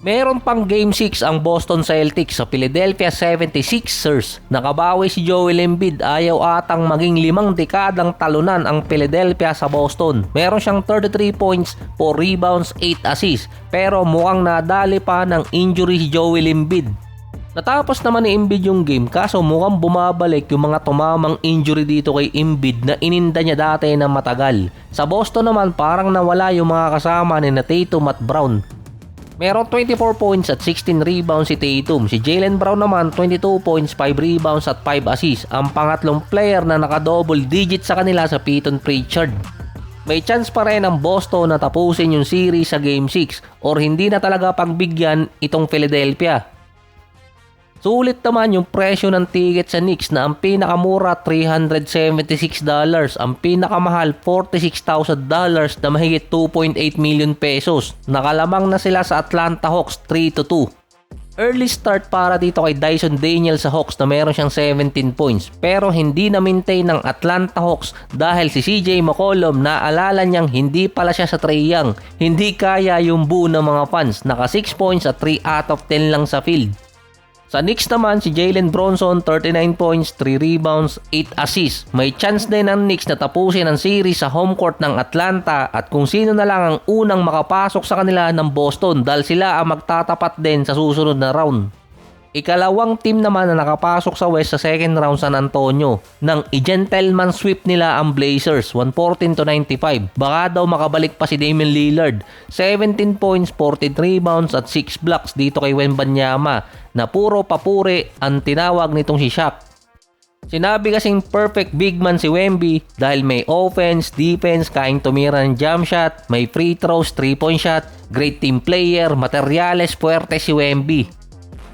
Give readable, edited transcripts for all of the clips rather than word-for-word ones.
Meron pang Game 6 ang Boston Celtics sa Philadelphia 76ers. Nakabawi si Joel Embiid, ayaw atang maging 5 dekadang talunan ang Philadelphia sa Boston. Meron siyang 33 points, 4 rebounds, 8 assists. Pero mukhang nadali pa ng injury si Joel Embiid. Natapos naman ni Embiid yung game kaso mukhang bumabalik yung mga tumamang injury dito kay Embiid na ininda niya dati na matagal. Sa Boston naman parang nawala yung mga kasama ni Tatum at Brown. Meron 24 points at 16 rebounds si Tatum. Si Jaylen Brown naman 22 points, 5 rebounds at 5 assists. Ang pangatlong player na naka-double digit sa kanila sa Peyton Pritchard. May chance pa rin ang Boston na tapusin yung series sa Game 6 or hindi na talaga pagbigyan itong Philadelphia. Sulit naman yung presyo ng ticket sa Knicks na ang pinakamura $376, ang pinakamahal $46,000 na mahigit 2.8 million pesos. Nakalamang na sila sa Atlanta Hawks 3-2. Early start para dito kay Dyson Daniel sa Hawks na meron siyang 17 points pero hindi na maintain ng Atlanta Hawks dahil si CJ McCollum naalala niyang hindi pala siya sa Trae Young. Hindi kaya yung buo ng mga fans, naka 6 points at 3 out of 10 lang sa field. Sa Knicks naman, si Jalen Bronson, 39 points, 3 rebounds, 8 assists. May chance din ang Knicks na tapusin ang series sa home court ng Atlanta at kung sino na lang ang unang makapasok sa kanila ng Boston dahil sila ang magtatapat din sa susunod na round. Ikalawang team naman na nakapasok sa West sa second round San Antonio nang i-gentleman sweep nila ang Blazers 114-95. Baka daw makabalik pa si Damian Lillard. 17 points, 14 rebounds at 6 blocks dito kay Wembanyama na puro papuri ang tinawag nitong si Shaq. Sinabi kasing perfect big man si Wemby dahil may offense, defense, kayang tumira ng jump shot, may free throws, 3-point shot, great team player, materyales, puwerte si Wemby.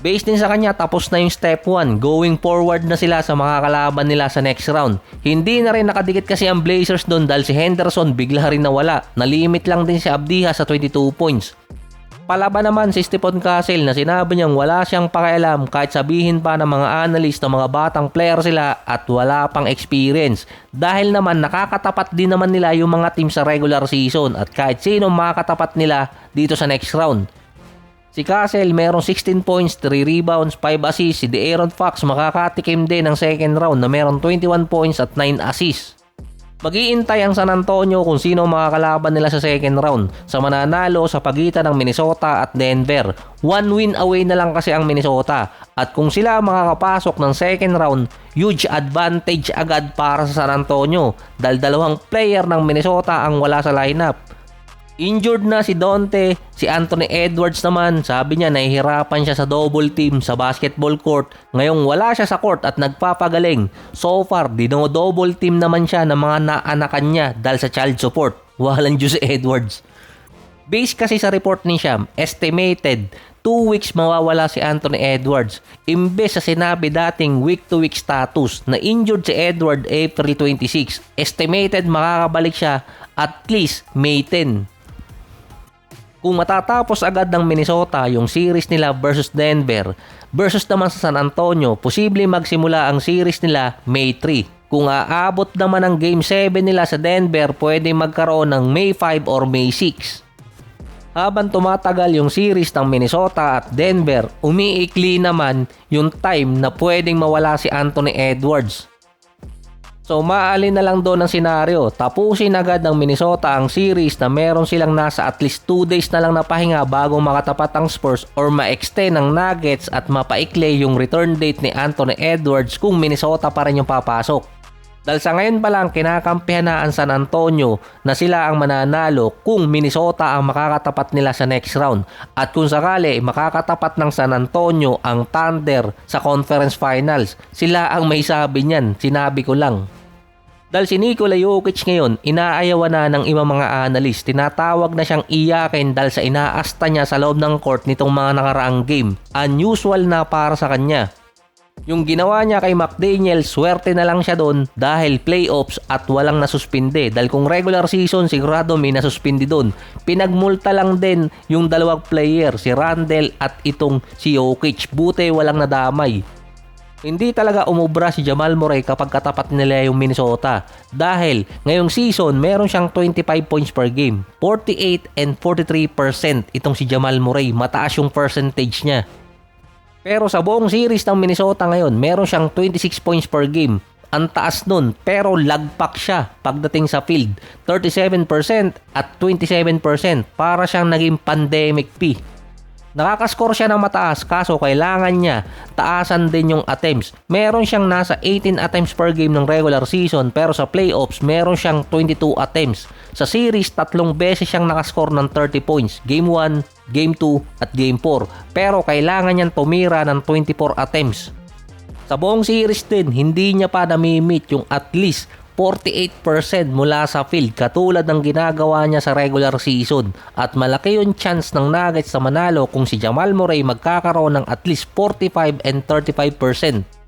Based din sa kanya, tapos na yung step 1. Going forward na sila sa mga kalaban nila sa next round. Hindi na rin nakadikit kasi ang Blazers doon dahil si Henderson bigla rin nawala. Nalimit lang din si Abdiha sa 22 points. Palaban naman si Stephon Castle na sinabi niyang wala siyang pakialam kahit sabihin pa ng mga analyst na mga batang player sila at wala pang experience. Dahil naman nakakatapat din naman nila yung mga team sa regular season at kahit sino makakatapat nila dito sa next round. Si Castle merong 16 points, 3 rebounds, 5 assists. Si De'Aaron Fox makakatikim din ng second round na merong 21 points at 9 assists. Mag-iintay ang San Antonio kung sino makakalaban nila sa second round sa mananalo sa pagitan ng Minnesota at Denver. 1 win away na lang kasi ang Minnesota at kung sila makakapasok ng second round, huge advantage agad para sa San Antonio dahil dalawang player ng Minnesota ang wala sa lineup. Injured na si Dante, si Anthony Edwards naman, sabi niya nahihirapan siya sa double team sa basketball court. Ngayong wala siya sa court at nagpapagaling. So far, dino-double team naman siya ng mga naanakan niya dahil sa child support. Walang Diyos si Edwards. Based kasi sa report ni Sham, estimated 2 weeks mawawala si Anthony Edwards. Imbes sa sinabi dating week-to-week status na injured si Edward April 26, estimated makakabalik siya at least May 10. Kung matatapos agad ng Minnesota yung series nila versus Denver versus naman sa San Antonio, posible magsimula ang series nila May 3. Kung aabot naman ang Game 7 nila sa Denver, pwede magkaroon ng May 5 or May 6. Habang tumatagal yung series ng Minnesota at Denver, umiikli naman yung time na pwedeng mawala si Anthony Edwards. So maalin na lang doon ang senaryo, tapusin agad ng Minnesota ang series na meron silang nasa at least 2 days na lang na pahinga bago makatapat ang Spurs or ma-extend ng Nuggets at mapaikli yung return date ni Anthony Edwards kung Minnesota pa rin yung papasok. Dahil sa ngayon pa lang kinakampihan na ang San Antonio na sila ang mananalo kung Minnesota ang makakatapat nila sa next round. At kung sakali makakatapat ng San Antonio ang Thunder sa conference finals, sila ang may sabi niyan, sinabi ko lang. Dahil si Nikola Jokic ngayon, inaayawan na ng ibang mga analyst. Tinatawag na siyang iyakin dahil sa inaasta niya sa loob ng court nitong mga nakaraang game. Unusual na para sa kanya. Yung ginawa niya kay McDaniel, swerte na lang siya doon dahil playoffs at walang nasuspinde. Dahil kung regular season, sigurado may nasuspindi doon. Pinagmulta lang din yung dalawang player, si Randle at itong si Jokic. Buti walang nadamay. Hindi talaga umubra si Jamal Murray kapag katapat nila yung Minnesota dahil ngayong season meron siyang 25 points per game. 48 and 43% itong si Jamal Murray, mataas yung percentage niya. Pero sa buong series ng Minnesota ngayon, meron siyang 26 points per game. Ang taas nun, pero lagpak siya pagdating sa field. 37% at 27%, para siyang naging pandemic P. Nakakascore siya ng mataas kaso kailangan niya taasan din yung attempts. Meron siyang nasa 18 attempts per game ng regular season pero sa playoffs meron siyang 22 attempts. Sa series, 3 beses siyang nakascore ng 30 points. Game 1, Game 2 at Game 4. Pero kailangan niyang tumira ng 24 attempts. Sa buong series din, hindi niya pa nami-meet yung at least 48% mula sa field katulad ng ginagawa niya sa regular season at malaki yung chance ng Nuggets na manalo kung si Jamal Murray magkakaroon ng at least 45 and 35%.